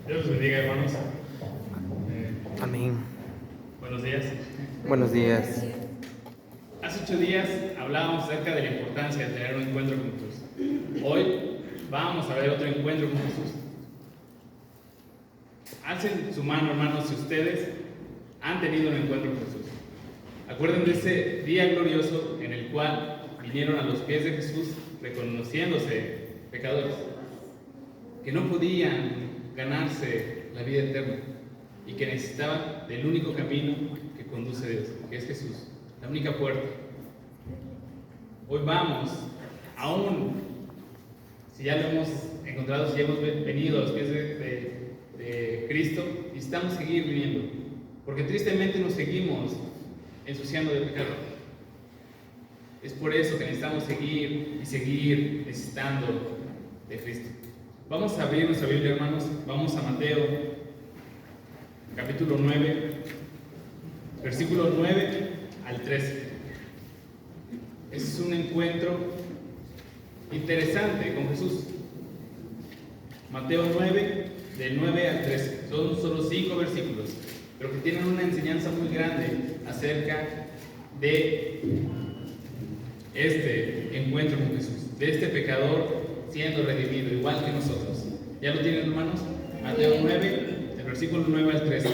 Dios los bendiga, hermanos. Amén. Buenos días. Buenos días. Hace 8 días hablábamos acerca de la importancia de tener un encuentro con Jesús. Hoy vamos a ver otro encuentro con Jesús. Alcen su mano, hermanos, si ustedes han tenido un encuentro con Jesús. Acuerden de ese día glorioso en el cual vinieron a los pies de Jesús reconociéndose pecadores, que no podían ganarse la vida eterna y que necesitaban del único camino que conduce a Dios, que es Jesús, la única puerta. Hoy vamos, aún si ya lo hemos encontrado, si ya hemos venido a los pies de Cristo, necesitamos seguir viniendo, porque tristemente nos seguimos ensuciando de pecado. Es por eso que necesitamos seguir y seguir necesitando de Cristo. Vamos a abrir nuestra Biblia, hermanos. Vamos a Mateo, capítulo 9, versículo 9 al 13. Es un encuentro interesante con Jesús. Mateo 9, del 9 al 13. Son solo 5 versículos, pero que tienen una enseñanza muy grande acerca de este encuentro con Jesús, de este pecador siendo redimido, igual que nosotros. ¿Ya lo tienen, hermanos? Mateo 9, del versículo 9 al 13.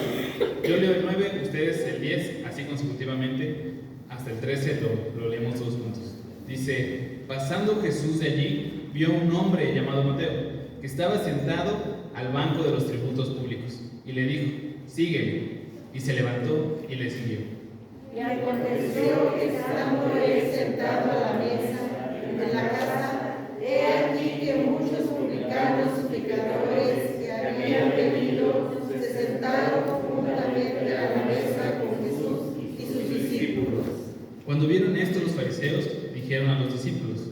Yo leo el 9, ustedes el 10, así consecutivamente, hasta el 13 lo leemos todos juntos. Dice: pasando Jesús de allí, vio a un hombre llamado Mateo, que estaba sentado al banco de los tributos públicos, y le dijo: sígueme. Y se levantó y le siguió. Y aconteció que estando él sentado a la mesa en la casa, he aquí que muchos publicanos y pecadores que habían venido se sentaron juntamente a la mesa con Jesús y sus discípulos. Cuando vieron esto los fariseos, dijeron a los discípulos: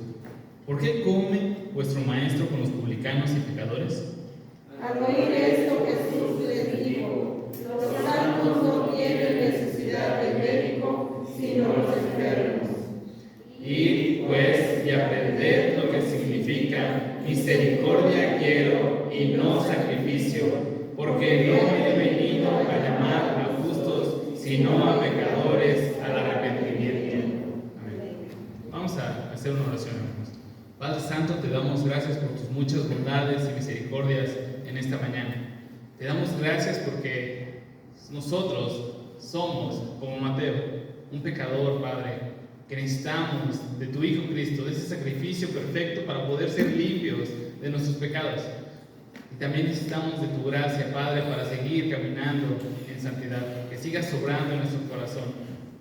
¿por qué come vuestro maestro con los publicanos y pecadores? Al oír esto, Jesús les dijo: los sanos no tienen necesidad de médico, sino los enfermos. Id pues y aprended lo que significa misericordia quiero y no sacrificio, porque no he venido a llamar a justos, sino a pecadores al arrepentimiento. Amén. Vamos a hacer una oración, hermanos. Padre Santo, te damos gracias por tus muchas bondades y misericordias en esta mañana. Te damos gracias porque nosotros somos, como Mateo, un pecador, Padre, que necesitamos de tu Hijo Cristo, de ese sacrificio perfecto para poder ser limpios de nuestros pecados. Y también necesitamos de tu gracia, Padre, para seguir caminando en santidad, que sigas sobrando en nuestro corazón.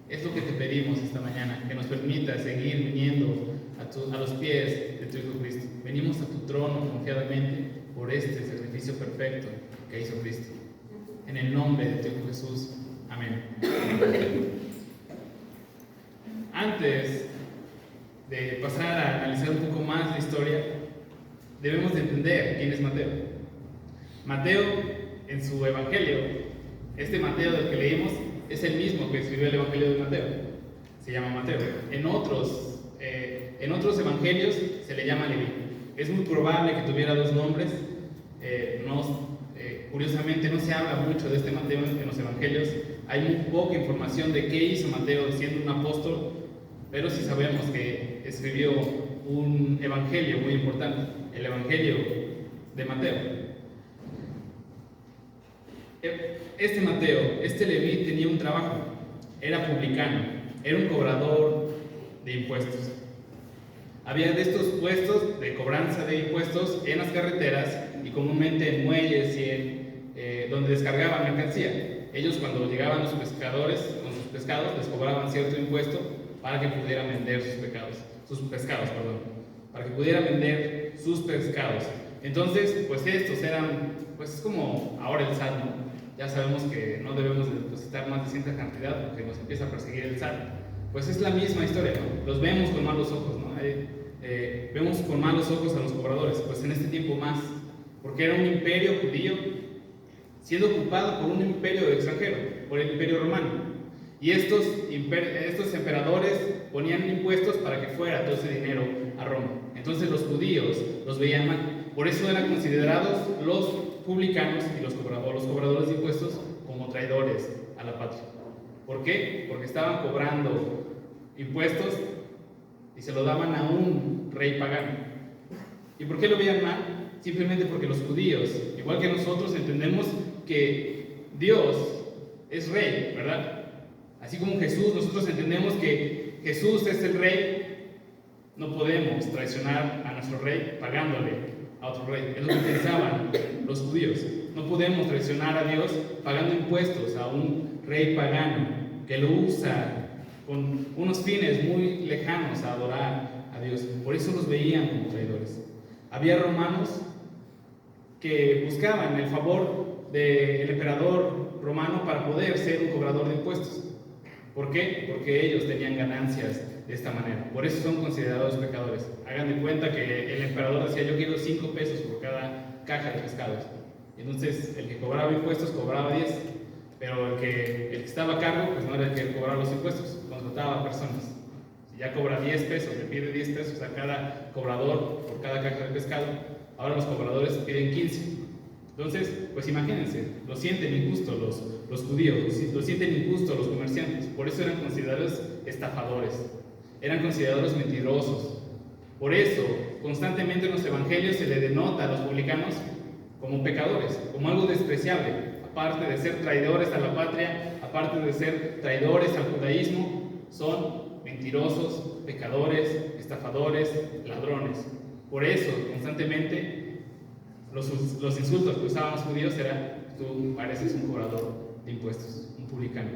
Es lo que te pedimos esta mañana, que nos permita seguir viniendo a los pies de tu Hijo Cristo. Venimos a tu trono confiadamente por este sacrificio perfecto que hizo Cristo. En el nombre de tu Hijo Jesús. Amén. Antes de pasar a analizar un poco más la historia, debemos de entender quién es Mateo. Mateo, en su evangelio, este Mateo del que leímos, es el mismo que escribió el evangelio de Mateo. Se llama Mateo. En otros evangelios se le llama Leví. Es muy probable que tuviera 2 nombres. Curiosamente no se habla mucho de este Mateo en los evangelios. Hay muy poca información de qué hizo Mateo siendo un apóstol, pero sí sabemos que escribió un evangelio muy importante, el evangelio de Mateo. Este Mateo, este Leví, tenía un trabajo. Era publicano, era un cobrador de impuestos. Había de estos puestos de cobranza de impuestos en las carreteras y comúnmente en muelles y donde descargaban mercancía. Ellos, cuando llegaban los pescadores con sus pescados, les cobraban cierto impuesto para que pudieran vender sus pescados, para que pudieran vender sus pescados. Entonces, pues estos eran, pues es como ahora el SAT, ¿no? Ya sabemos que no debemos depositar más de cierta cantidad porque nos empieza a perseguir el SAT. Pues es la misma historia, ¿no? Los vemos con malos ojos, ¿no? Vemos con malos ojos a los cobradores, pues en este tiempo más, porque era un imperio judío siendo ocupado por un imperio extranjero, por el imperio romano. Y estos emperadores ponían impuestos para que fuera todo ese dinero a Roma. Entonces los judíos los veían mal. Por eso eran considerados los publicanos y los cobradores de impuestos como traidores a la patria. ¿Por qué? Porque estaban cobrando impuestos y se lo daban a un rey pagano. ¿Y por qué lo veían mal? Simplemente porque los judíos, igual que nosotros, entendemos que Dios es rey, ¿verdad? Así como Jesús, nosotros entendemos que Jesús es el rey. No podemos traicionar a nuestro rey pagándole a otro rey. Es lo que pensaban los judíos. No podemos traicionar a Dios pagando impuestos a un rey pagano que lo usa con unos fines muy lejanos a adorar a Dios. Por eso los veían como traidores. Había romanos que buscaban el favor del emperador romano para poder ser un cobrador de impuestos. ¿Por qué? Porque ellos tenían ganancias de esta manera. Por eso son considerados pecadores. Hagan de cuenta que el emperador decía: yo quiero 5 pesos por cada caja de pescados. Y entonces el que cobraba impuestos cobraba 10, pero el que estaba a cargo pues no era el que cobraba los impuestos, contrataba a personas. Si ya cobra 10 pesos, le pide 10 pesos a cada cobrador por cada caja de pescado, ahora los cobradores piden 15. Entonces, pues imagínense, lo sienten injusto los judíos, lo sienten injusto los comerciantes. Por eso eran considerados estafadores, eran considerados mentirosos. Por eso, constantemente en los evangelios se le denota a los publicanos como pecadores, como algo despreciable. Aparte de ser traidores a la patria, aparte de ser traidores al judaísmo, son mentirosos, pecadores, estafadores, ladrones. Por eso, constantemente, los insultos que usaban los judíos eran: tú pareces un cobrador de impuestos, un publicano.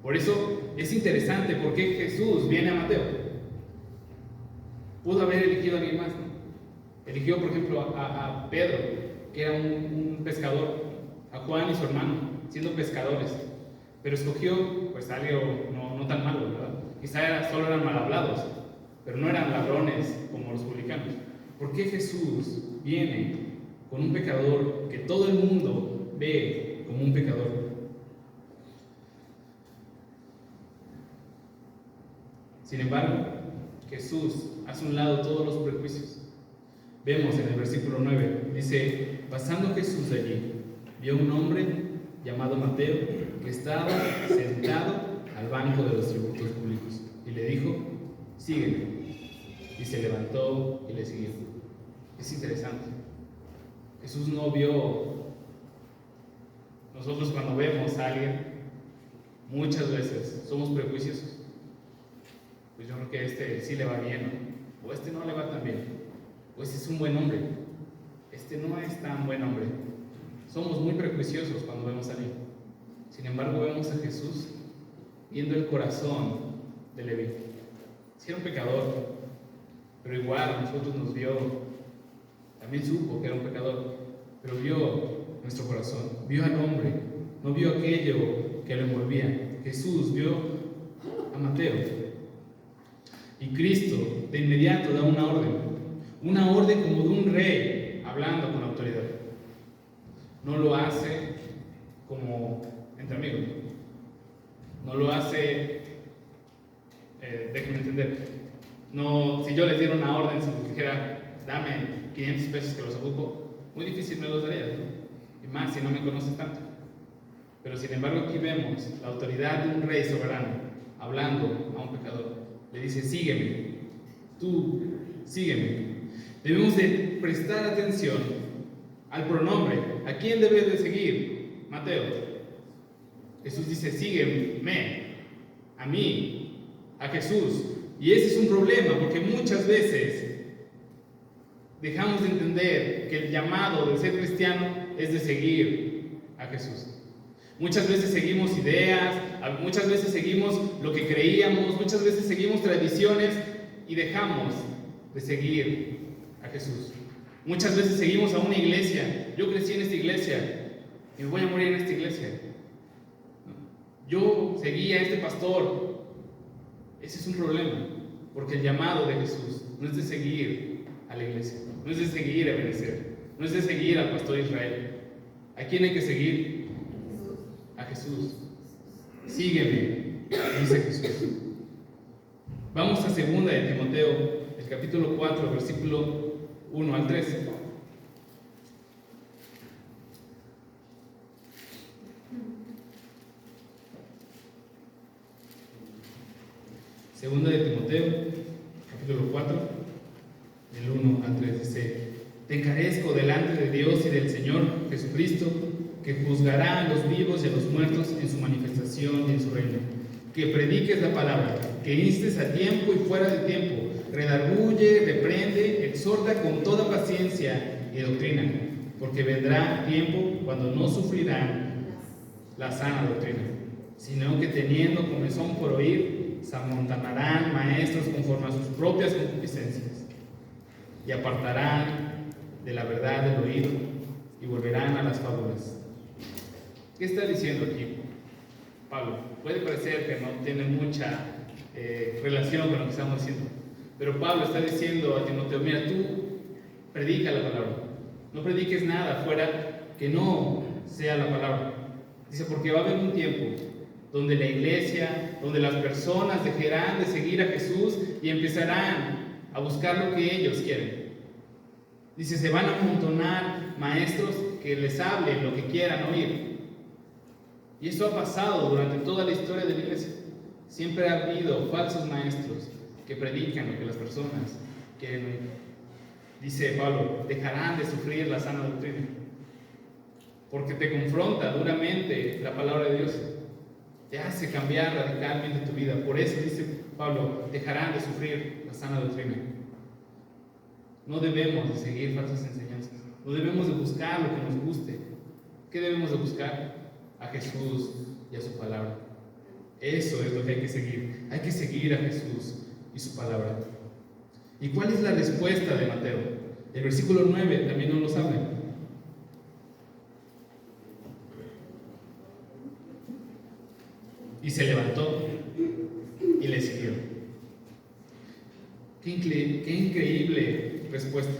Por eso es interesante por qué Jesús viene a Mateo. Pudo haber elegido a alguien más, ¿no? Eligió, por ejemplo, a Pedro, que era un pescador, a Juan y su hermano, siendo pescadores, pero escogió pues algo no tan malo, ¿verdad? Quizá solo eran mal hablados, pero no eran ladrones como los publicanos. ¿Por qué Jesús viene con un pecador que todo el mundo ve como un pecador? Sin embargo, Jesús hace a un lado todos los prejuicios. Vemos en el versículo 9, dice: pasando Jesús allí, vio a un hombre llamado Mateo que estaba sentado al banco de los tributos públicos y le dijo: sígueme. Y se levantó y le siguió. Es interesante. Jesús no vio. Nosotros cuando vemos a alguien, muchas veces somos prejuiciosos. Pues yo creo que este sí le va bien, o este no le va tan bien, o este es un buen hombre, este no es tan buen hombre. Somos muy prejuiciosos cuando vemos a alguien. Sin embargo, vemos a Jesús viendo el corazón de Leví. Si era un pecador, pero igual a nosotros nos vio. También supo que era un pecador, pero vio nuestro corazón, vio al hombre, no vio aquello que lo envolvía. Jesús vio a Mateo. Y Cristo de inmediato da una orden como de un rey hablando con autoridad. No lo hace como entre amigos, no lo hace, déjenme entender, no, si yo les diera una orden, si me dijera: dame 500 pesos que los ocupo, muy difícil me los darías, ¿no? Y más si no me conoces tanto. Pero sin embargo aquí vemos la autoridad de un rey soberano hablando a un pecador. Le dice: sígueme, tú sígueme. Debemos de prestar atención al pronombre. ¿A quién debes de seguir? Mateo. Jesús dice: sígueme, a mí, a Jesús. Y ese es un problema, porque muchas veces dejamos de entender que el llamado de ser cristiano es de seguir a Jesús. Muchas veces seguimos ideas, muchas veces seguimos lo que creíamos, muchas veces seguimos tradiciones y dejamos de seguir a Jesús. Muchas veces seguimos a una iglesia. Yo crecí en esta iglesia y me voy a morir en esta iglesia. Yo seguí a este pastor. Ese es un problema, porque el llamado de Jesús no es de seguir a la iglesia, no es de seguir a Ebenezer, no es de seguir al pastor Israel. ¿A quién hay que seguir? A Jesús. Sígueme, dice Jesús. Vamos a 2 de Timoteo, el capítulo 4, versículo 1 al 3. Segunda de Timoteo, capítulo 4, del 1 al 3, dice: Te encarezco delante de Dios y del Señor Jesucristo, que juzgará a los vivos y a los muertos en su manifestación y en su reino. Que prediques la palabra, que instes a tiempo y fuera de tiempo, redarguye, reprende, exhorta con toda paciencia y doctrina, porque vendrá tiempo cuando no sufrirán la sana doctrina, sino que teniendo comezón por oír, se amontonarán maestros conforme a sus propias concupiscencias, y apartarán de la verdad del oído, y volverán a las fábulas. ¿Qué está diciendo aquí Pablo? Puede parecer que no tiene mucha relación con lo que estamos diciendo, pero Pablo está diciendo a Timoteo: mira, tú predica la palabra, no prediques nada fuera que no sea la palabra. Dice, porque va a haber un tiempo donde la iglesia, donde las personas dejarán de seguir a Jesús y empezarán a buscar lo que ellos quieren. Dice, se van a amontonar maestros que les hablen lo que quieran oír. Y esto ha pasado durante toda la historia de la iglesia. Siempre ha habido falsos maestros que predican lo que las personas quieren oír. Dice Pablo, dejarán de sufrir la sana doctrina, porque te confronta duramente la palabra de Dios, te hace cambiar radicalmente tu vida. Por eso dice Pablo, dejarán de sufrir la sana doctrina. No debemos de seguir falsas enseñanzas, no debemos de buscar lo que nos guste. ¿Qué debemos de buscar? A Jesús y a su palabra. Eso es lo que hay que seguir a Jesús y su palabra. ¿Y cuál es la respuesta de Mateo? El versículo 9 también nos lo sabe. Y se levantó y le siguió. Qué increíble respuesta.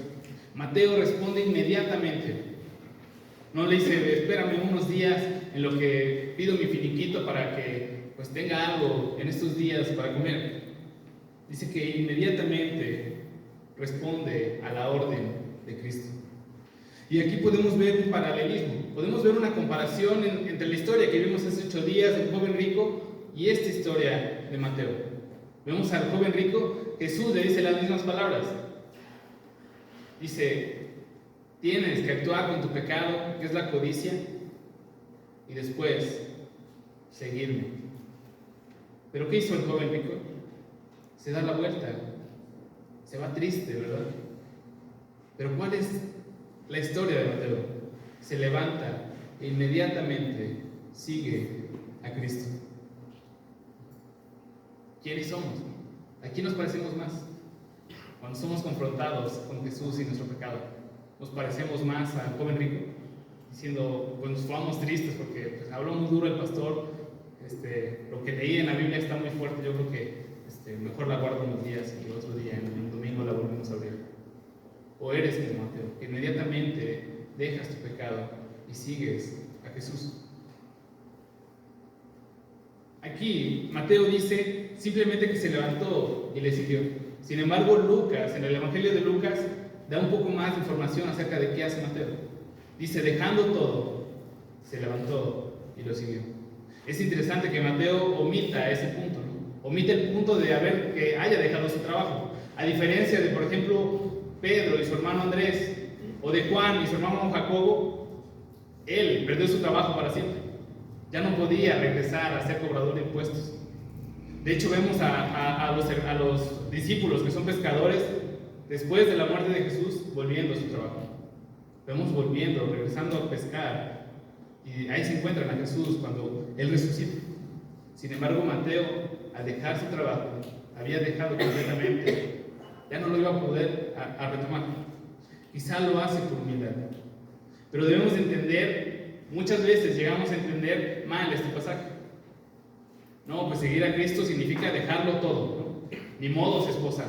Mateo responde inmediatamente. No le dice, espérame unos días en lo que pido mi finiquito para que pues tenga algo en estos días para comer. Dice que inmediatamente responde a la orden de Cristo. Y aquí podemos ver un paralelismo, podemos ver una comparación entre la historia que vimos hace 8 días del joven rico y esta historia de Mateo. Vemos al joven rico, Jesús le dice las mismas palabras. Dice, tienes que actuar con tu pecado, que es la codicia, y después seguirme. Pero ¿qué hizo el joven rico? Se da la vuelta, se va triste, ¿verdad? Pero ¿cuál es la historia de Mateo? Se levanta e inmediatamente sigue a Cristo. ¿Quiénes somos? ¿A quién nos parecemos más? Cuando somos confrontados con Jesús y nuestro pecado, ¿nos parecemos más al joven rico? Diciendo, pues nos vamos tristes porque pues, habló muy duro el pastor, lo que leí en la Biblia está muy fuerte, yo creo que mejor la guardo unos días y el otro día, en el domingo, la volvemos a abrir. O eres como Mateo, que inmediatamente dejas tu pecado y sigues a Jesús. Aquí Mateo dice simplemente que se levantó y le siguió. Sin embargo, Lucas, en el Evangelio de Lucas, da un poco más de información acerca de qué hace Mateo. Dice, dejando todo, se levantó y lo siguió. Es interesante que Mateo omita ese punto, ¿no? Omite el punto de que haya dejado su trabajo. A diferencia de, por ejemplo, Pedro y su hermano Andrés, o de Juan y su hermano Jacobo, él perdió su trabajo para siempre. Ya no podía regresar a ser cobrador de impuestos. De hecho, vemos a los discípulos que son pescadores, después de la muerte de Jesús, volviendo a su trabajo. Vemos regresando a pescar, y ahí se encuentran a Jesús cuando Él resucita. Sin embargo, Mateo, al dejar su trabajo, había dejado completamente, ya no lo iba a poder a retomar. Quizá lo hace por humildad, pero debemos entender, muchas veces llegamos a entender mal este pasaje. No, pues seguir a Cristo significa dejarlo todo, ¿no? Ni modo, esposa,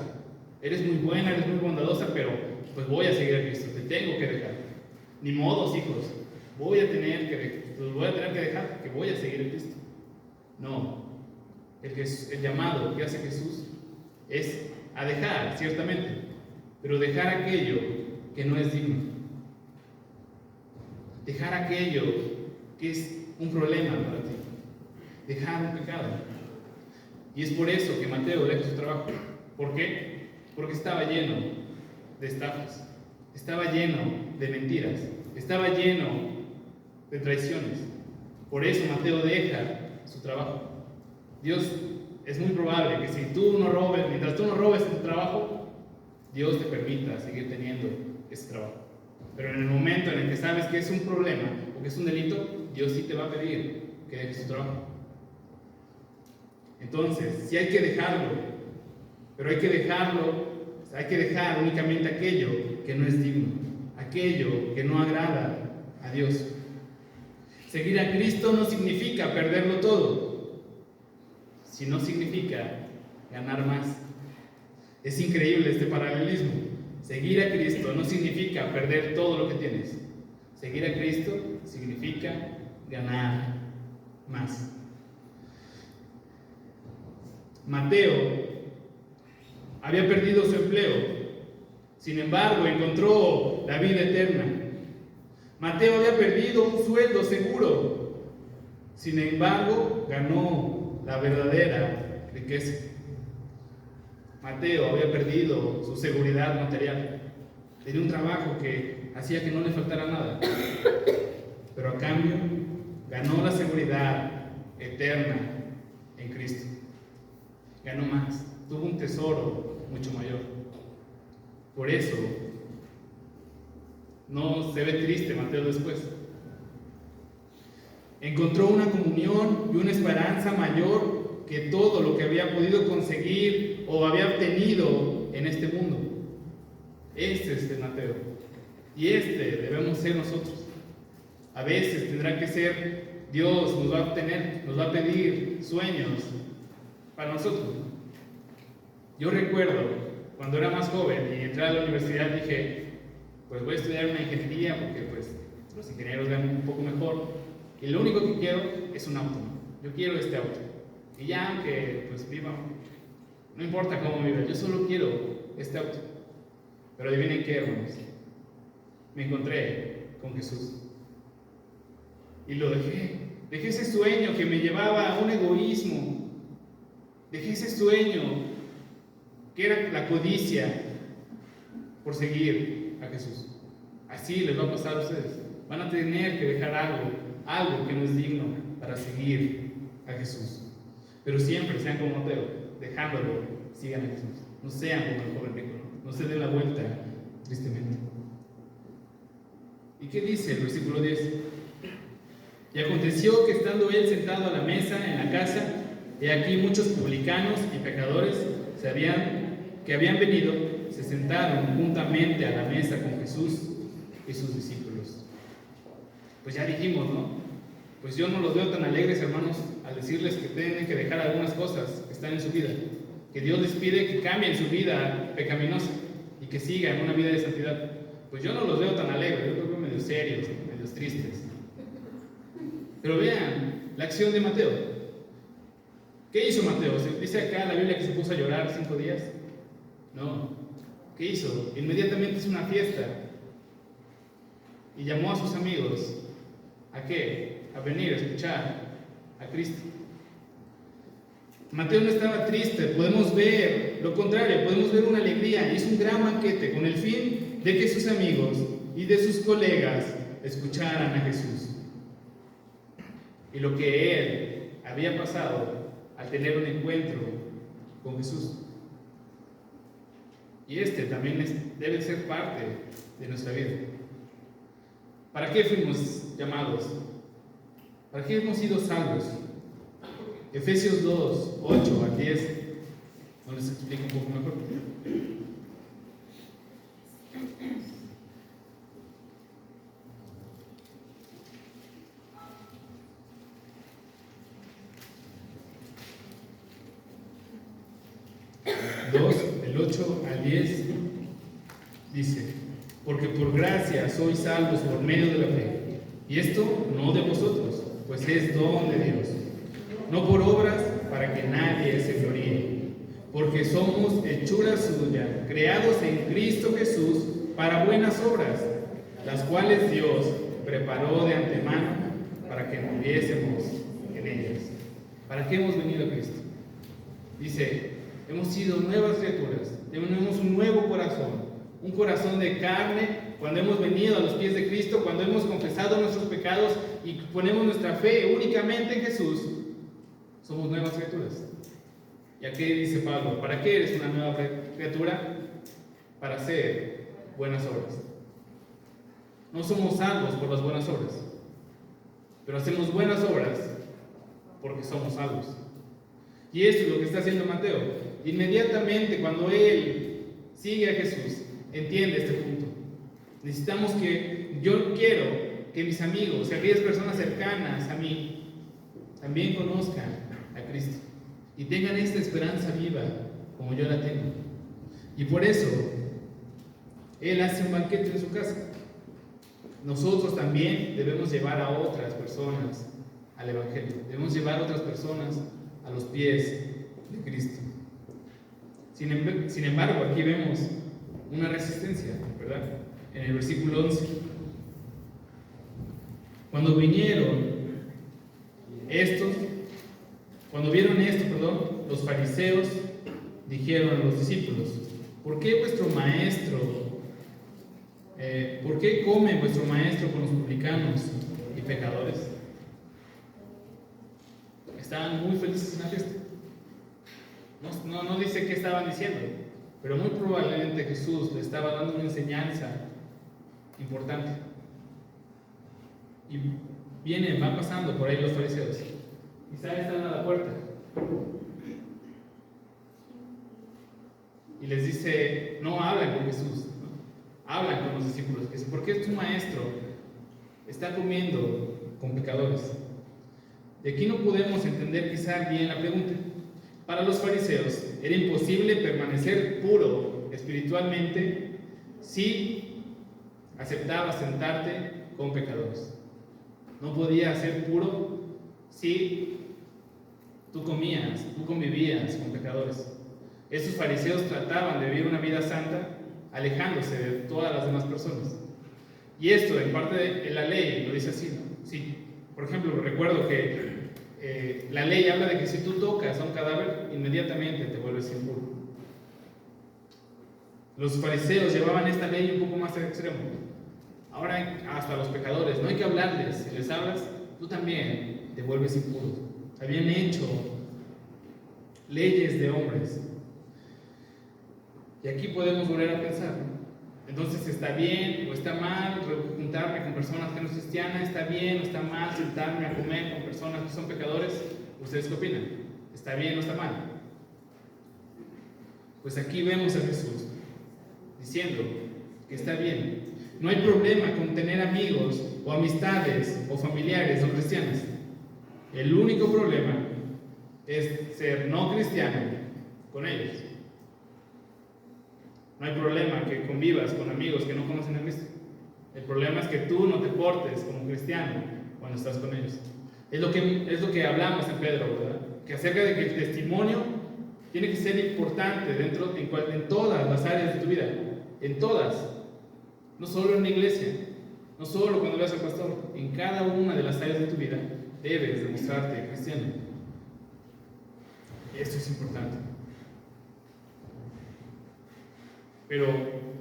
eres muy buena, eres muy bondadosa, pero pues voy a seguir a Cristo, te tengo que dejar. Ni modos, hijos, voy a tener que dejar, que voy a seguir a Cristo. No, el llamado que hace Jesús es a dejar, ciertamente, pero dejar aquello que no es digno. Dejar aquello que es un problema para ti. Dejar un pecado. Y es por eso que Mateo deja su trabajo. ¿Por qué? Porque estaba lleno de estafas, estaba lleno de mentiras, estaba lleno de traiciones. Por eso Mateo deja su trabajo. Dios, es muy probable que si tú no robes, mientras tú no robes tu trabajo, Dios te permita seguir teniendo ese trabajo. Pero en el momento en el que sabes que es un problema o que es un delito, Dios sí te va a pedir que dejes tu trabajo. Entonces, sí hay que dejarlo, pero hay que dejar únicamente aquello que no es digno, aquello que no agrada a Dios. Seguir a Cristo no significa perderlo todo, sino significa ganar más. Es increíble este paralelismo. Seguir a Cristo no significa perder todo lo que tienes. Seguir a Cristo significa ganar más. Mateo había perdido su empleo, sin embargo encontró la vida eterna. Mateo había perdido un sueldo seguro, sin embargo ganó la verdadera riqueza. Mateo había perdido su seguridad material, tenía un trabajo que hacía que no le faltara nada, pero a cambio ganó la seguridad eterna en Cristo. Ganó más, tuvo un tesoro mucho mayor. Por eso no se ve triste Mateo después. Encontró una comunión y una esperanza mayor que todo lo que había podido conseguir o había obtenido en este mundo. Este es el Mateo. Y este debemos ser nosotros. A veces tendrá que ser Dios, nos va a pedir sueños para nosotros. Yo recuerdo cuando era más joven y entré a la universidad, dije, pues voy a estudiar una ingeniería porque pues los ingenieros ganan un poco mejor y lo único que quiero es un auto. Yo quiero este auto. Y ya aunque pues viva, no importa cómo viva, yo solo quiero este auto. Pero adivinen qué, hermanos, me encontré con Jesús y lo dejé ese sueño que me llevaba a un egoísmo, dejé ese sueño que era la codicia por seguir a Jesús. Así les va a pasar a ustedes, van a tener que dejar algo que no es digno para seguir a Jesús. Pero siempre sean como Mateo, dejándolo, sigan a Jesús. No sean como el joven rico, no se den la vuelta tristemente. ¿Y qué dice el versículo 10? Y aconteció que estando él sentado a la mesa en la casa, he aquí muchos publicanos y pecadores que habían venido, se sentaron juntamente a la mesa con Jesús y sus discípulos. Pues ya dijimos, ¿no? Pues yo no los veo tan alegres, hermanos, al decirles que tienen que dejar algunas cosas que están en su vida, que Dios les pide que cambien su vida pecaminosa y que sigan una vida de santidad. Pues yo no los veo tan alegres, yo los veo medio serios, medio tristes. Pero vean la acción de Mateo. ¿Qué hizo Mateo? ¿Dice acá en la Biblia que se puso a llorar 5 días? No. ¿Qué hizo? Inmediatamente hizo una fiesta y llamó a sus amigos. ¿A qué? A venir a escuchar a Cristo. Mateo no estaba triste, podemos ver lo contrario, podemos ver una alegría. Hizo un gran banquete con el fin de que sus amigos y de sus colegas escucharan a Jesús. Y lo que él había pasado al tener un encuentro con Jesús. Y este también debe ser parte de nuestra vida. ¿Para qué fuimos llamados? ¿Para qué hemos sido salvos? Efesios 2, 8 al 10 nos les explica un poco mejor. Del 8 al 10 dice: porque por gracia sois salvos por medio de la fe, y esto no de vosotros, pues es don de Dios, no por obras para que nadie se gloríe, porque somos hechura suya, creados en Cristo Jesús para buenas obras, las cuales Dios preparó de antemano para que anduviésemos en ellas. ¿Para qué hemos venido a Cristo? Dice, hemos sido nuevas criaturas, tenemos un nuevo corazón, un corazón de carne. Cuando hemos venido a los pies de Cristo, cuando hemos confesado nuestros pecados y ponemos nuestra fe únicamente en Jesús, somos nuevas criaturas. ¿Y aquí dice Pablo? ¿Para qué eres una nueva criatura? Para hacer buenas obras. No somos salvos por las buenas obras, pero hacemos buenas obras porque somos salvos. Y esto es lo que está haciendo Mateo. Inmediatamente cuando él sigue a Jesús, entiende este punto. Necesitamos yo quiero que mis amigos, que aquellas personas cercanas a mí, también conozcan a Cristo y tengan esta esperanza viva como yo la tengo. Y por eso Él hace un banquete en su casa. Nosotros también debemos llevar a otras personas al Evangelio. Debemos llevar a otras personas a los pies de Cristo. Sin embargo, aquí vemos una resistencia, ¿verdad? En el versículo 11. Cuando vieron esto, los fariseos dijeron a los discípulos: ¿por qué come vuestro maestro con los publicanos y pecadores? Estaban muy felices en la fiesta. No dice qué estaban diciendo, pero muy probablemente Jesús le estaba dando una enseñanza importante. Y van pasando por ahí los fariseos. Quizá están a la puerta. Y les dice, no hablan con Jesús, ¿no? Hablan con los discípulos. Que ¿por qué tu maestro está comiendo con pecadores? De aquí no podemos entender quizá bien la pregunta. Para los fariseos era imposible permanecer puro espiritualmente si aceptabas sentarte con pecadores. No podías ser puro si tú convivías con pecadores. Esos fariseos trataban de vivir una vida santa alejándose de todas las demás personas. Y esto en parte de la ley lo dice así, ¿no? Sí. Por ejemplo, recuerdo que la ley habla de que si tú tocas a un cadáver, inmediatamente te vuelves impuro. Los fariseos llevaban esta ley un poco más al extremo. Ahora hasta los pecadores, no hay que hablarles. Si les hablas, tú también te vuelves impuro. Habían hecho leyes de hombres. Y aquí podemos volver a pensar, ¿no? Entonces, ¿está bien o está mal juntarme con personas que no son cristianas? ¿Está bien o está mal sentarme a comer con personas que son pecadores? ¿Ustedes qué opinan? ¿Está bien o está mal? Pues aquí vemos a Jesús diciendo que está bien. No hay problema con tener amigos o amistades o familiares no cristianos. El único problema es ser no cristiano con ellos. No hay problema que convivas con amigos que no conocen a Cristo. El problema es que tú no te portes como cristiano cuando estás con ellos. Es lo que hablamos en Pedro, ¿verdad? Que acerca de que el testimonio tiene que ser importante en todas las áreas de tu vida. En todas. No solo en la iglesia. No solo cuando veas al pastor. En cada una de las áreas de tu vida debes demostrarte cristiano. Esto es importante. Pero,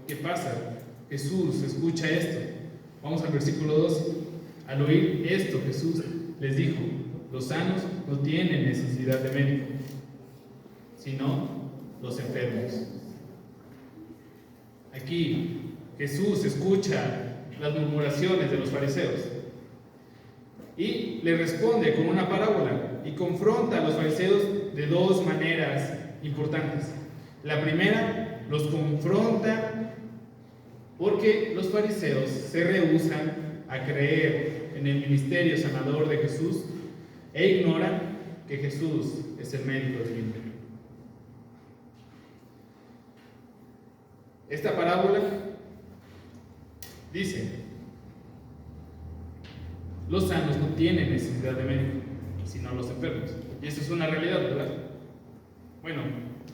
¿qué pasa? Jesús escucha esto. Vamos al versículo 12. Al oír esto, Jesús les dijo: los sanos no tienen necesidad de médico, sino los enfermos. Aquí Jesús escucha las murmuraciones de los fariseos y le responde con una parábola y confronta a los fariseos de dos maneras importantes. La primera, los confronta porque los fariseos se rehúsan a creer en el ministerio sanador de Jesús e ignoran que Jesús es el médico divino. Esta parábola dice: los sanos no tienen necesidad de médico, sino los enfermos. Y eso es una realidad, ¿verdad? Bueno,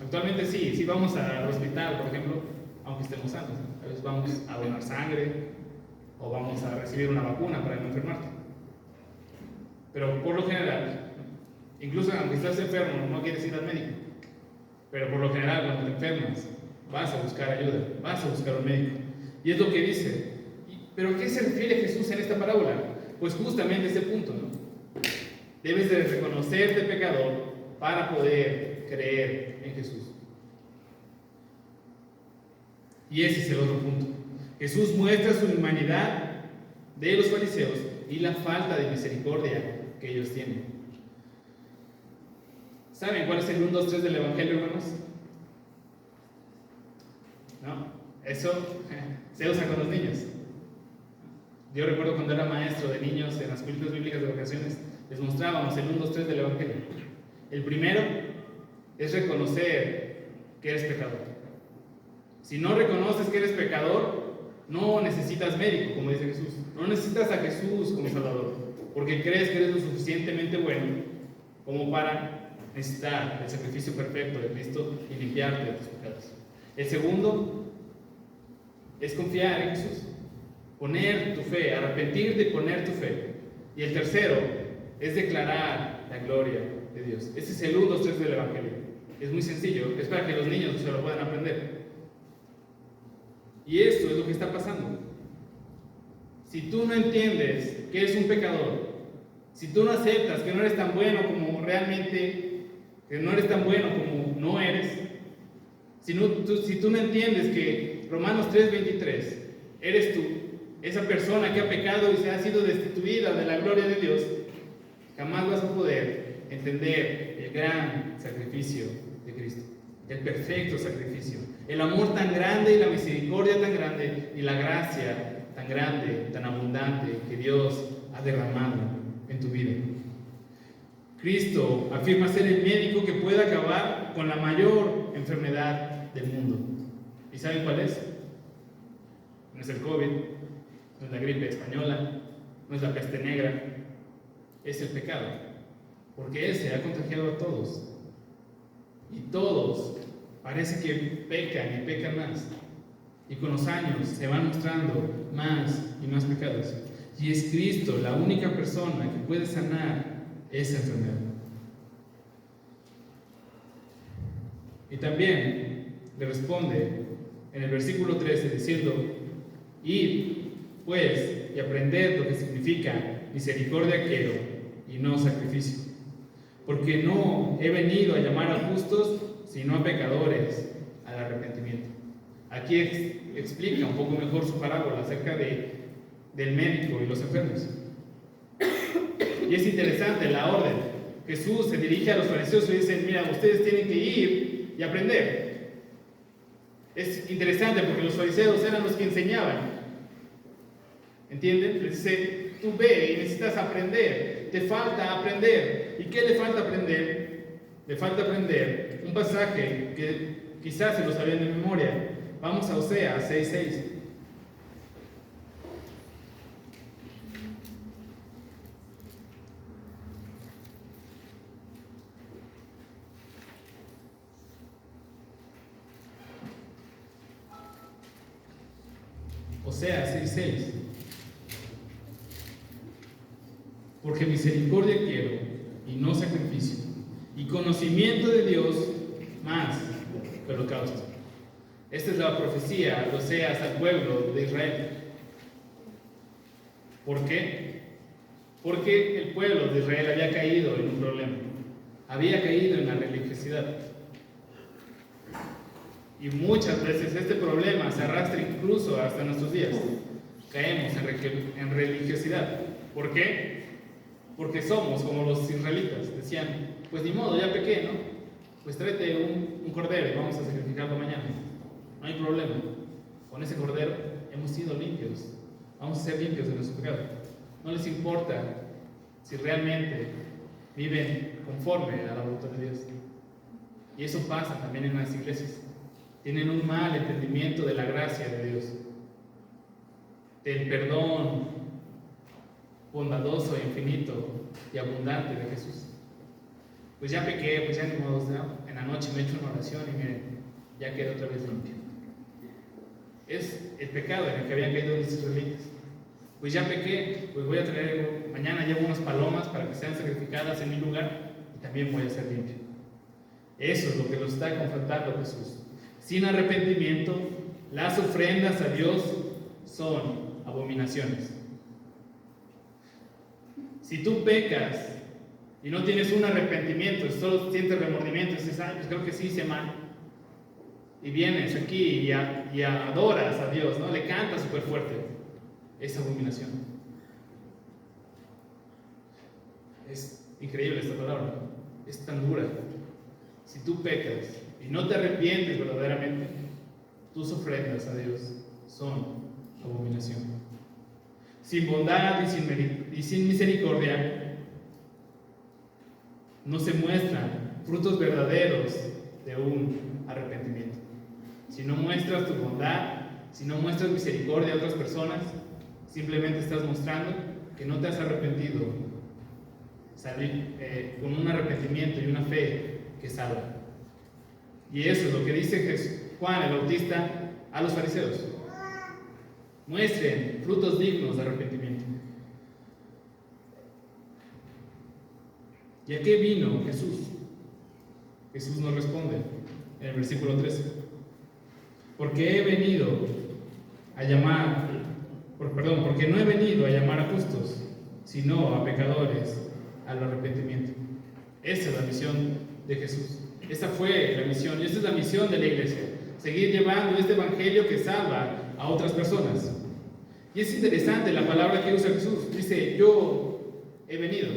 actualmente sí vamos al hospital, por ejemplo, aunque estemos sanos. A veces vamos a donar sangre o vamos a recibir una vacuna para no enfermarte. Pero por lo general, incluso aunque estás enfermo, no quieres ir al médico. Pero por lo general, cuando te enfermas, vas a buscar ayuda, vas a buscar un médico. Y es lo que dice. ¿Pero a qué se refiere Jesús en esta parábola? Pues justamente ese punto, ¿no? Debes de reconocerte pecador para poder creer en Jesús. Y ese es el otro punto. Jesús muestra su humanidad de los fariseos y la falta de misericordia que ellos tienen. ¿Saben cuál es el 1, 2, 3 del Evangelio, hermanos? ¿No? Eso se usa con los niños. Yo recuerdo cuando era maestro de niños en las escuelas bíblicas de vacaciones, les mostrábamos el 1, 2, 3 del Evangelio. El primero es reconocer que eres pecador. Si no reconoces que eres pecador, no necesitas médico, como dice Jesús. No necesitas a Jesús como Salvador, porque crees que eres lo suficientemente bueno como para necesitar el sacrificio perfecto de Cristo y limpiarte de tus pecados. El segundo es confiar en Jesús, poner tu fe, arrepentirte y poner tu fe. Y el tercero es declarar la gloria de Dios. Ese es el 1, 2, 3 del Evangelio. Es muy sencillo, es para que los niños se lo puedan aprender. Y esto es lo que está pasando. Si tú no entiendes que eres un pecador, si tú no aceptas que no eres tan bueno como realmente, que no eres tan bueno como no eres, si tú no entiendes que Romanos 3:23 eres tú, esa persona que ha pecado y se ha sido destituida de la gloria de Dios, jamás vas a poder entender el gran sacrificio de Cristo, el perfecto sacrificio, el amor tan grande y la misericordia tan grande y la gracia tan grande, tan abundante que Dios ha derramado en tu vida. Cristo afirma ser el médico que puede acabar con la mayor enfermedad del mundo. ¿Y saben cuál es? No es el COVID, no es la gripe española, no es la peste negra, es el pecado, porque ese ha contagiado a todos. Y todos parece que pecan y pecan más. Y con los años se van mostrando más y más pecados. Y es Cristo la única persona que puede sanar esa enfermedad. Y también le responde en el versículo 13 diciendo: id pues y aprended lo que significa misericordia quiero y no sacrificio, porque no he venido a llamar a justos sino a pecadores al arrepentimiento. Aquí explica un poco mejor su parábola acerca del médico y los enfermos. Y es interesante la orden. Jesús se dirige a los fariseos y dice: mira, ustedes tienen que ir y aprender. Es interesante porque los fariseos eran los que enseñaban. ¿Entienden? Les dice: tú ve y necesitas aprender, te falta aprender. ¿Y qué le falta aprender? Le falta aprender un pasaje que quizás se lo sabían de memoria. Vamos a Oseas 6:6. Oseas 6:6. Porque misericordia quiero y no sacrificio, y conocimiento de Dios más que holocausto. Esta es la profecía de Oseas al pueblo de Israel. ¿Por qué? Porque el pueblo de Israel había caído en un problema. Había caído en la religiosidad. Y muchas veces este problema se arrastra incluso hasta nuestros días. Caemos en religiosidad. ¿Por qué? Porque somos como los israelitas. Decían: pues ni modo, ya pequé, ¿no? Pues tráete un cordero y vamos a sacrificarlo mañana. No hay problema. Con ese cordero hemos sido limpios. Vamos a ser limpios de nuestro pecado. No les importa si realmente viven conforme a la voluntad de Dios. Y eso pasa también en las iglesias. Tienen un mal entendimiento de la gracia de Dios, del perdón bondadoso, infinito y abundante de Jesús. Pues ya pequé, pues ya ni modo, en la noche me echo una oración y miren, ya quedé otra vez limpio. Es el pecado en el que habían caído los israelitas. Pues ya pequé, pues voy a traer, mañana llevo unas palomas para que sean sacrificadas en mi lugar y también voy a ser limpio. Eso es lo que lo está confrontando Jesús. Sin arrepentimiento, las ofrendas a Dios son abominaciones. Si tú pecas y no tienes un arrepentimiento, solo sientes remordimiento, dices, pues creo que sí hice mal, y vienes aquí y adoras a Dios, ¿no? Le cantas súper fuerte, es abominación. Es increíble esta palabra, ¿no? Es tan dura. Si tú pecas y no te arrepientes verdaderamente, tus ofrendas a Dios son abominación. Sin bondad y sin misericordia no se muestran frutos verdaderos de un arrepentimiento. Si no muestras tu bondad, si no muestras misericordia a otras personas, simplemente estás mostrando que no te has arrepentido, salir con un arrepentimiento y una fe que salva. Y eso es lo que dice Juan el Bautista a los fariseos. Muestren frutos dignos de arrepentimiento. ¿Y a qué vino Jesús? Jesús nos responde en el versículo 13. Porque no he venido a llamar a justos, sino a pecadores al arrepentimiento. Esa es la misión de Jesús. Esa fue la misión, y esta es la misión de la iglesia. Seguir llevando este evangelio que salva a otras personas. Y es interesante la palabra que usa Jesús. Dice, yo he venido.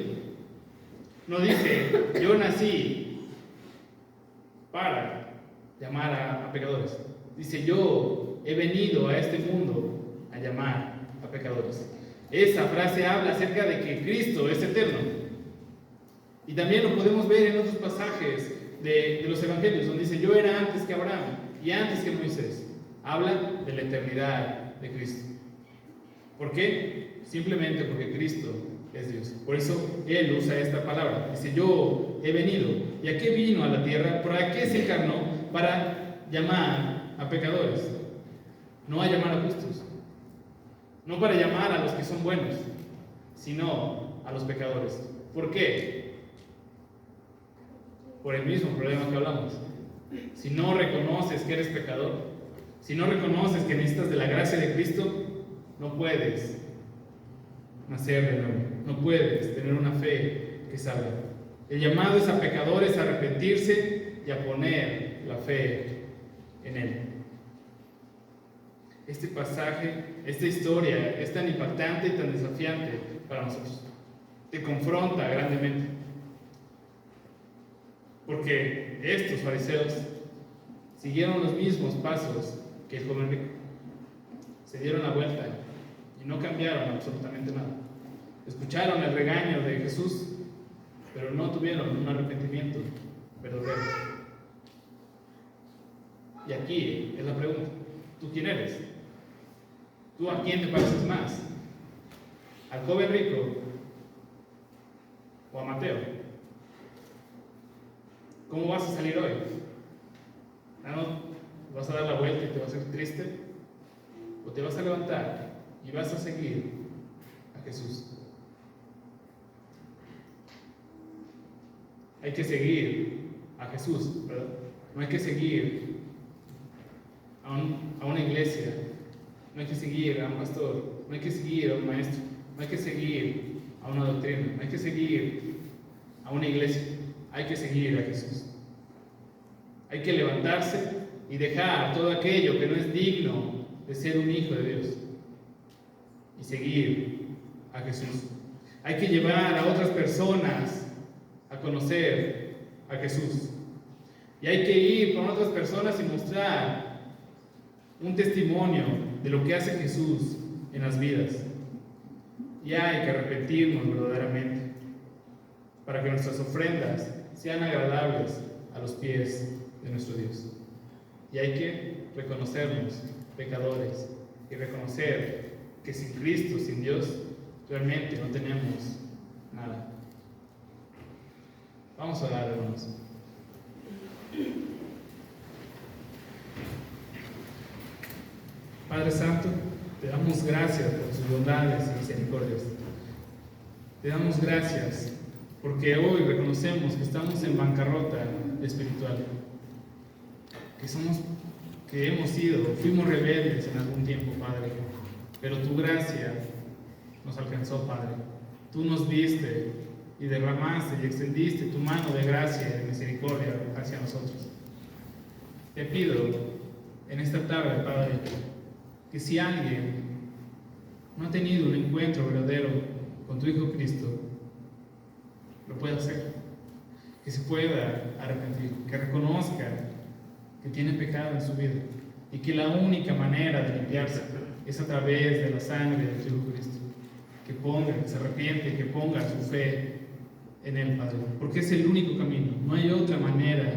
No dice, yo nací para llamar a pecadores. Dice, yo he venido a este mundo a llamar a pecadores. Esa frase habla acerca de que Cristo es eterno. Y también lo podemos ver en otros pasajes de los evangelios, donde dice, yo era antes que Abraham y antes que Moisés. Habla de la eternidad de Cristo. ¿Por qué? Simplemente porque Cristo es Dios. Por eso Él usa esta palabra. Dice, yo he venido. ¿Y a qué vino a la tierra? ¿Para qué se encarnó? Para llamar a pecadores. No a llamar a justos. No para llamar a los que son buenos, sino a los pecadores. ¿Por qué? Por el mismo problema que hablamos. Si no reconoces que eres pecador, si no reconoces que necesitas de la gracia de Cristo, no puedes nacer de nuevo, no puedes tener una fe que salva. El llamado es a pecadores a arrepentirse y a poner la fe en Él. Este pasaje, esta historia es tan impactante y tan desafiante para nosotros. Te confronta grandemente. Porque estos fariseos siguieron los mismos pasos que el joven rico. Se dieron la vuelta y no cambiaron absolutamente nada. Escucharon el regaño de Jesús, pero no tuvieron un arrepentimiento verdadero. Y aquí es la pregunta: ¿tú quién eres? ¿Tú a quién te pareces más? ¿Al joven rico o a Mateo? ¿Cómo vas a salir hoy? ¿Vas a dar la vuelta y te vas a ser triste? ¿O te vas a levantar y vas a seguir a Jesús? Hay que seguir a Jesús, ¿verdad? No hay que seguir a una iglesia, no hay que seguir a un pastor, no hay que seguir a un maestro, no hay que seguir a una doctrina, no hay que seguir a una iglesia, hay que seguir a Jesús. Hay que levantarse y dejar todo aquello que no es digno de ser un hijo de Dios y seguir a Jesús. Hay que llevar a otras personas a conocer a Jesús. Y hay que ir con otras personas y mostrar un testimonio de lo que hace Jesús en las vidas. Y hay que arrepentirnos verdaderamente para que nuestras ofrendas sean agradables a los pies de nuestro Dios. Y hay que reconocernos pecadores y reconocer que sin Cristo, sin Dios, realmente no tenemos nada. Vamos a orar, hermanos. Padre Santo, te damos gracias por tus bondades y misericordias. Te damos gracias porque hoy reconocemos que estamos en bancarrota espiritual. Fuimos rebeldes en algún tiempo, Padre, pero tu gracia nos alcanzó, Padre. Tú nos diste y derramaste y extendiste tu mano de gracia y de misericordia hacia nosotros. Te pido en esta tarde, Padre, que si alguien no ha tenido un encuentro verdadero con tu Hijo Cristo, lo pueda hacer, que se pueda arrepentir, que reconozca que tiene pecado en su vida y que la única manera de limpiarse es a través de la sangre de tu Hijo Cristo, que se arrepiente y que ponga su fe en Él, Padre, porque es el único camino, no hay otra manera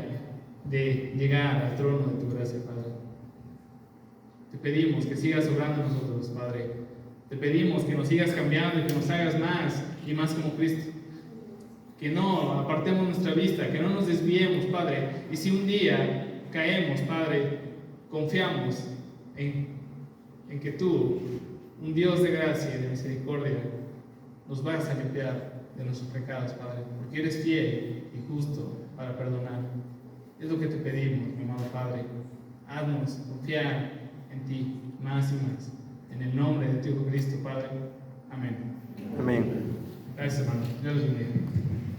de llegar al trono de tu gracia, Padre. Te pedimos que sigas obrando en nosotros, Padre. Te pedimos que nos sigas cambiando y que nos hagas más y más como Cristo. Que no apartemos nuestra vista, que no nos desviemos, Padre. Y si un día caemos, Padre, confiamos en que tú, un Dios de gracia y de misericordia, nos vas a limpiar de nuestros pecados, Padre, porque eres fiel y justo para perdonar. Es lo que te pedimos, mi amado Padre. Haznos confiar en ti más y más. En el nombre de tu Hijo Cristo, Padre. Amén. Amén. Gracias, hermano. Dios los bendiga.